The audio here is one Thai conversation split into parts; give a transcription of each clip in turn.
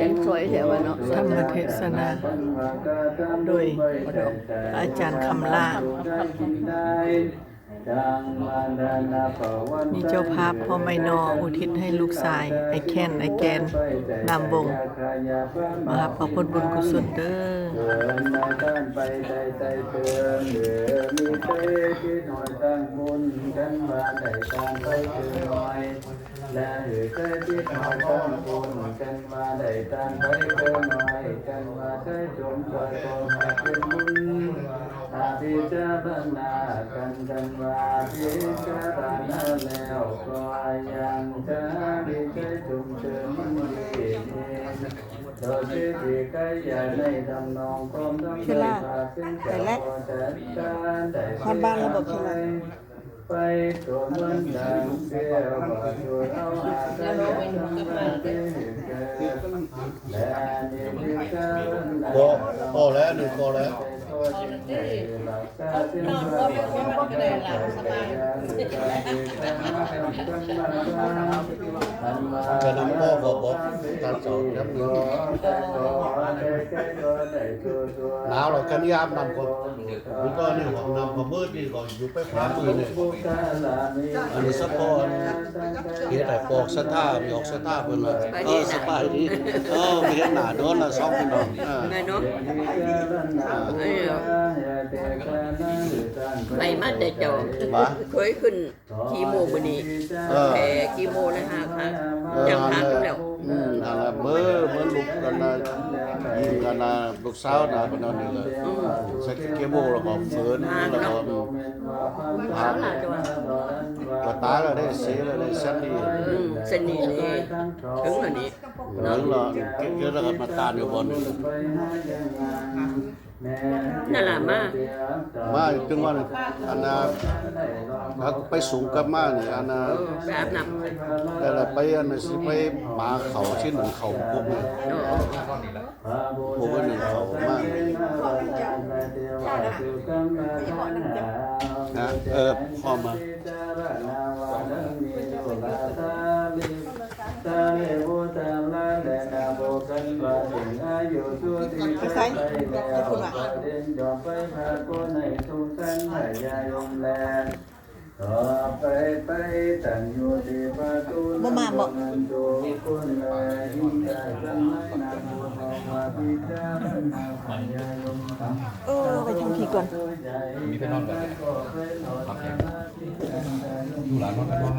ยังสวยแถวเนาะ ธรรมเทศนา โดยอาจารย์คำล่านี่เจ้าภาพพ่อไม่นออุทิศให้ลูกชายไอแคนไอแกนนามวงมหาพระพุทธบุญกุศลเด้อและเหตุใจที่ทำต้องบุญกันมาได้ตามไปเกินหน่อยกันมาได้จงใจก็มาเป็นบุญอาภิเจารณากันว่าพิจารณาแล้วก็ยังจะดีใจจงเจริญดีโดยที่ใกล้ใหญ่ในดำนองความดำใจพาสิ้นใจก็จะได้ความบ้านระบบอะไรไปตัวเมืองดังเสียวว่าอยู่เอาอาจจะยังมาที่เกิดและนี่คือการพอแล้วหนึ่งพอแล้วนอนก็ไม่ค่อยมันก็ได้หลับสบาย จะนำพ่อบอกการสอนครับหนาวเรากันยามนำคนนี่ก็นี่ของนำมามืดนี่ก็อยู่ไปขวามือเนี่ยอันนี้สปอนเฮ็ดให้ปอกสะท่ามีออกสะท่าเพิ่นว่าสบายดีมีเห็นหน้าโดนละ2พี่น้องไงเนาะไปมาแต่เจ้าเคยขึ้นคีโมมื้อนี้แพ้คีโมนะฮะครับยังพักแล้วนั่นแหละเมื่อลุกกันนะยิงกันนะลูกสาวนะเป็นนั่นนี่เลยใส่เกมโบแล้วก็เฟิร์นแล้วก็สาวหลาด้วยก็ตายแล้วได้เสียแล้วได้เส้นนี่เส้นนี้นี่ถึงแล้วนี่ถึงแล้วเกิดแล้วก็มาตานอยู่บนนั่นล่ะมาถึงว่าอันน่ะไปสูงกับมานี่อันน่ะไปอาบน้ำแต่ละไปอันน่ะสิไปหมาเขาที่หนึ่งเขาปุ๊บนี่ปุ๊บหนึ่งเขามาพ่อมาใส่คุณว่าบ่มาบอกไปทำทีก่อนมีไปนอนกันพักแขกดูหลานนอนกันบ้าง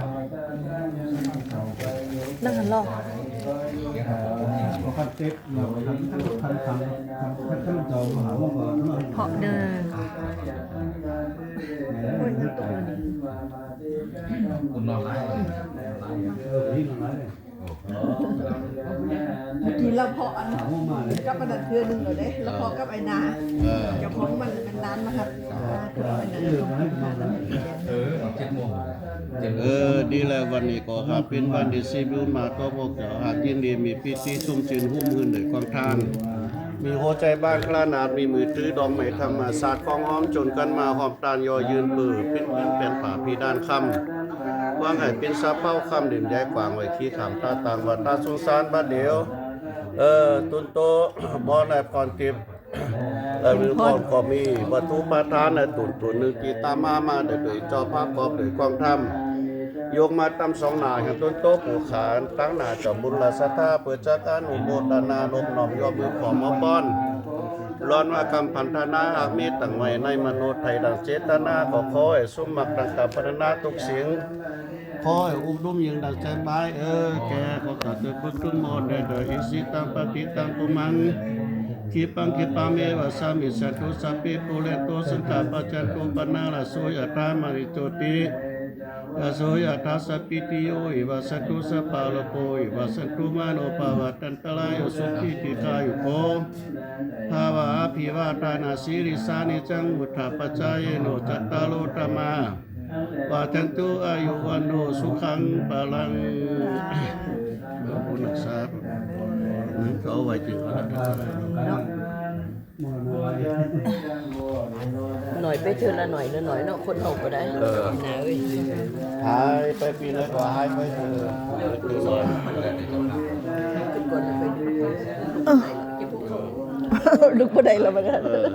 นั่งหันรอเพาะเดินคุณนอนได้เมื่อกี้เราเพาะอันกับอันนั้นเทื่อนึงเลยเด้แล้วเพาะกับไอ้นาเจ้าของมันเป็นร้านมาครับ7 โมงดีแล้ววันนี้ก็หาเป็นวันที่ซีบิวมาก็บอกจะหายินดีมีพิธีชุ่มชื่นหุ้มหืนด้วยความทานมีหัวใจบ้านกล้านาดมีมือถือดอกไม้ธรรมศาสตร์ของหอมจนกันมาหอมตาลยอยืนปือเป็นพื้นเป็นป่าพี่ด้านคำว่างให้เป็นซาเป้าคำดื่มแยกกวางไว้ขี้ขำตาต่างวัดตาสงสารบัดเดียวตุนโตบ่ในพรทิพย์หรือพรก็มีวัตถุประทานตุนตัวนึงกีตามาโดยเจ้าภาพกอบโดยความธรรมยกมาตำ2หน้าแห่งต้นโตผู้ขานตั้งหน้าเจ้าบุญละศรัทธาเปิดจากการอุโมทนานบน้อมยอมมือขอมอบอนร้อนว่าคำพันธนาหากมีตั้งไว้ในมโนไทยดังเจตนาก็ขอให้สมมักดังกับพัฒนาทุกสิ่งขอให้อุดมยิ่งดังใจหมายแกก็ตัดโดยบุญทุนโมดโดยอิสิตังปฏิตังปุมังคิปังคิปาเมวะสามิสัตตุสัพพิปุเรโตสังฆาปัจจันตุปนาลโสยตามาริโจติยะโสยะทัสสะปิติโยอิวะสัตตุสัพพะโลโกอิวะสัตตุมาโนภวะตันตรายสุขิติกายุโกภาวะอภิวาทานาสิริสานิจังวุฒาปัจจายโนจัตตาโลธรรมาวาทันตุอายุวันโนสุขังพลังบุญรักษาก็เอาไว้จริงหน่อยไปเทื่อละหน่อยละหน่อยเนาะคนเฮาก็ได้หนาเอ้ยหายไปปีนึงก็หายไปเถอะขึ้นก่อนไปดู ลุกบ่ได้แล้วบัดนี้ เออ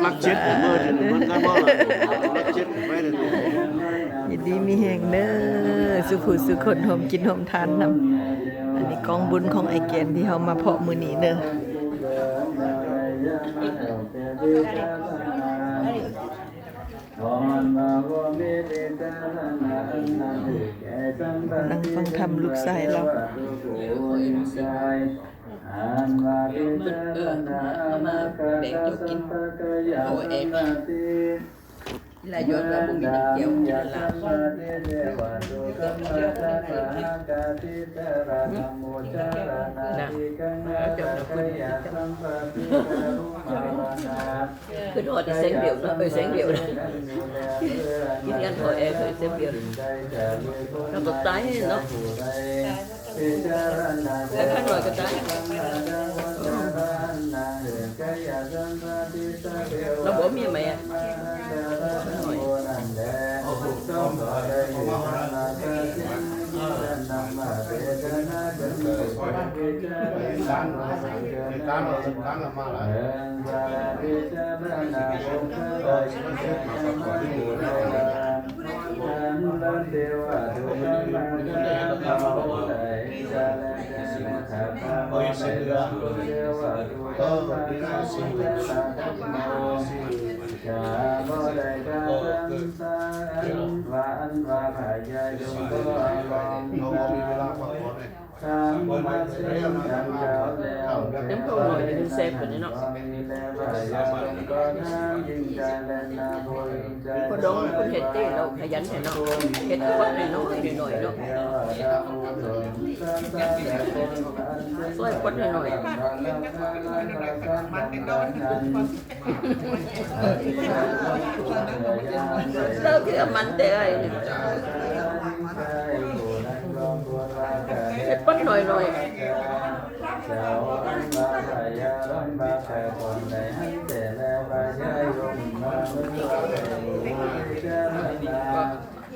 ลักเช็ดเมื่อเดือนมันก็บ่ลักเช็ดไปเลย ยินดีมีแห่งเด้อสุขุสุคนหอมกินหอมทานนำอันนี้กองบุญของไอ้แกนที่เฮามาเพาะมื้อนี้เด้อนั่งฟังธรรมลูกชายเรา là do là bụng bị nặng kéo như là cứ hỏi thì sáng điệu nó ơi sáng điệu đấy nhưng anh hỏi em rồi sáng điệu nó có tái nó em khăn rồi cái tái nó bổ mía mẹ Nếu không ngồi thì mình xem rồi nó có đón con hết tê đâu hay dánh thì nó hết quất này nó nổi nó xoay quất này nổi đâu cái mắn tê ơi hết quất nổi nổi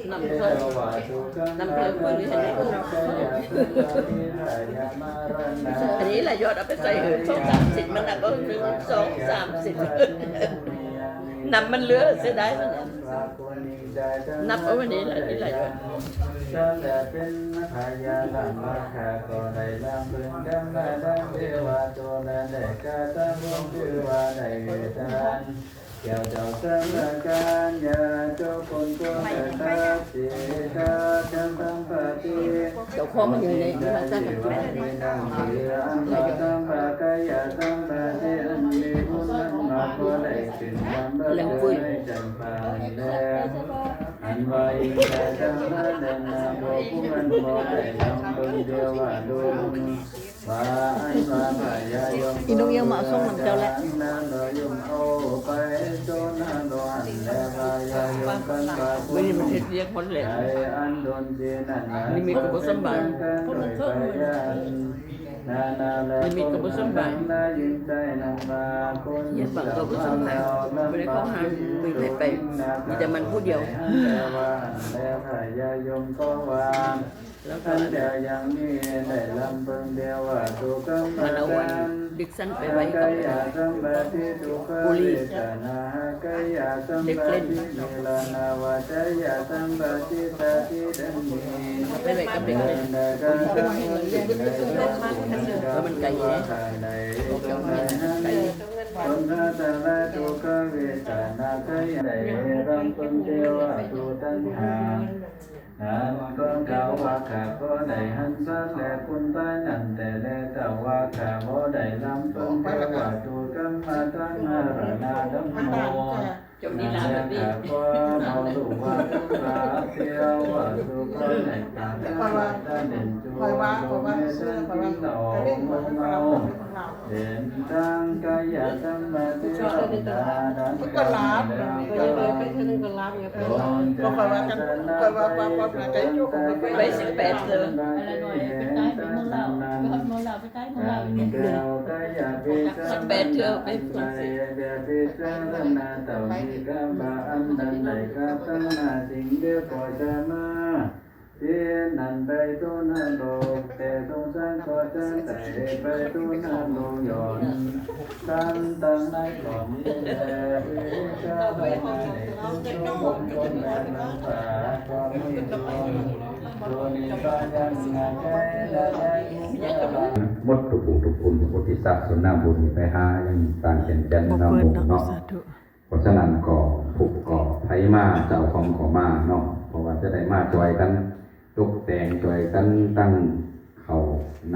nằm thôi nằm theo phương đi hình này là do đã phải xây hướng số 30 มันน่ะก็2 30นำมันเหลือเสียดายมันนับเอาวันนี้แหละนี่แหละก็เป็นพยาลำมาคาก็ได้ลำบึงดำมาดำเทวาตัวนั้นได้กาตามวงคือว่าได้เวทานเกี่ยวเจ้าสังการยาเจ้าคนตัวเกิดตาเสียกาจังตั้งปฏิเจ้าของมันอยู่ในนี่มันตั้งกับตัวนี้นั่งเสียอันละตั้งปากายาตั้งปฏิอันมีบุญนั้นมาก็ได้ถึงนำบัตรได้จังปานแล้วอันว่าอีกแต่จังนั้นเดินนาโบผู้มันบ่ได้ลำบึงเดียวว่าดุลว่าอันว่าพยายม อีน้องยังมาส่งน้ำเจ้าแล้ว ไม่ได้มันเฮ็ดเรียกคนแหละนี่มีกระบอกสมบัตินี่มีกระบอกสมบัติยัดบังกระบอกสมบัติไม่ได้เข้าหาไม่ได้ไปมีแต่มันผู้เดียวแล้วก็ยังมีได้ลำเบิ่งเดียวว่าตุกมันเอาวันดิกสันไปไว้กับบุรีเด็กเล่นไปไว้กับเด็กเล่นแล้วมันไกลเนี่ยไกลคนนาตาลาตุกเวทนาไกได้รำคนเดียวว่าตุตัณหานั่นก็เก่าว่าข้าก็ได้หันสักแต่คุณตานั่นแต่แลเก่าว่าข้าบ่ได้ลำเพิ่งเทว่าตูกัมมาตังมารณาดัมโมจบนี้ลาแบบนี้ก็เอาลูกว่าตุลาเที่ยวว่าตุก็ได้ตามว่าตาเด่นจูว่าเสื้อที่หนองมันเมาเด่นดังกายตัมมาติดาดันก็ลาบก็เลยไปที่นึงก็ลาบอย่างก็คอยว่ากันคอยว่าไก่จุกไป18giờไปใต้เมืองลาว18giờไปฝรั่งเศส เทียนนั้นไปตุนันโลกแต่สงสารก็จะใจไปตุนันโลกย้อนตั้งในกล่องนี้แหละเจ้าไปให้ทุกคนคนแม่น้ำตาความมีตัวนี้ก็ยังงานแค่ได้หมดทุกผู้ทุกคนอุทิศส่วนหน้าบุญไปหายังต่างเขียนแก่น บ่ น้ำ เปิด บุญ เนาะ เนาะ สาธุ เพราะฉะนั้นก็ผูกก็ไผมาเจ้าของก็มาเนาะเพราะว่าจะได้มาจอยกันตกแต่งจอยกันตั้งเขาน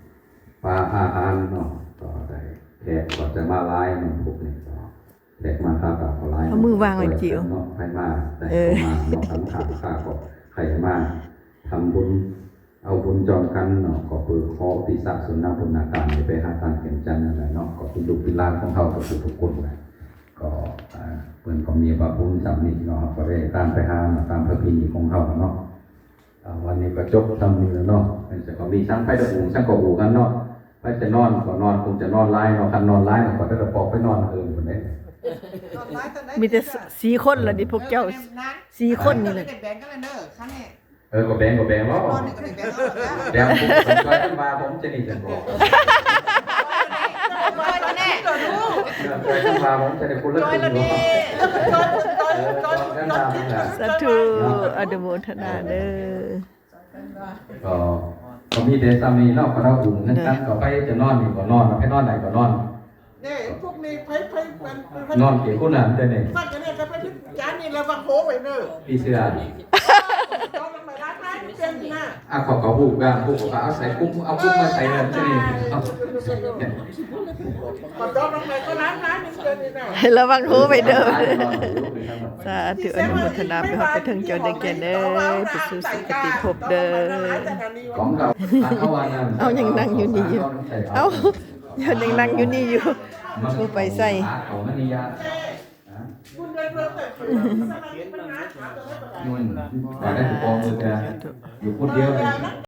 ำปลาอาหารเนาะก็ได้แขกก็จะมาหลายเนาะพวกนี้ก็แขกมาค่ากับหลาย เอามือวางไว้จิ๋ว เนาะไผมาได้เข้ามาเนาะทั้งค่าก็ใครมาทำบุญเอาบุญจองกันเนาะก็เปิดขออุทิศส่วนหน้าบุญนาการไปหาทางเขียนจันทร์นั่นแหละเนาะก็เป็นลูกเป็นหลานของเขาทุกคนแหละ ก็เพื่อนก็มีบาบุญสำนีเนาะก็ได้ตามไปหาตามประเพณีของเขาเนาะวันนี้ก็จบทำนี่แล้วเนาะมันจะก็มีช่างไปดูช่างก็อูกันเนาะไปจะนอนก็นอนคงจะนอนไล่เนาะคันนอนไล่ก็ได้ปอกไปนอนคนนี้ มีแต่4คนล่ะดิพวกเจ้า4คนนี่แหละ แบ่งกันเลยเนอะข้างนี้ ก็แบ่งแล้ว นอนนี่ก็แบ่งกันแล้ว แบ่งผมช่วยขึ้นมาผมจะนี่จะบอก จอยแล้วแน่จอยลูก ช่วยขึ้นมาผมจะได้คุณเลิก จอยแล้วนี่จอย ขึ้นมาเนี่ย สาธุอนุโมทนาเด้อ ก็มีเดซามีเนาะก็เราอุ่นนั่นก็ไปจะนอนนี่ก็นอนไปนอนไหนก็นอน เนี่ยพวกนี้ไพ่มัน นอนเกี่ยวกับนั้นเด้นี่ ฟังกันเนี่ยก็ไปที่จานนี่แล้วว่าโคไปเนอะ พี่เสื้อ จอยลงไปร้านท้ายเป็นนะ เขาผูกกันผูกก็เอาใส่กุ้งเอากุ้งมาใส่เลยจะนี่เอา พอจอยลงไปก็ร้านท้ายนี่เป็นนี่นะ ให้ระวังหูไปเด้อสาธุอนุโมทนาไปฮอดไปถึงเจ้าได้แก่เด้อไปสู่สุคติภพเด้อ ของเราเข้าวันนั้น เอายังนั่งอยู่นี่อยู่ เอายังนั่งอยู่นี่อยู่บ่ไปใส่ ของมณียา คุณเดินเริ่มแต่สมาธิปัญหาถามเลย นุ่นก่อนได้ถูกปองมือกันอยู่พูดเดียวเลย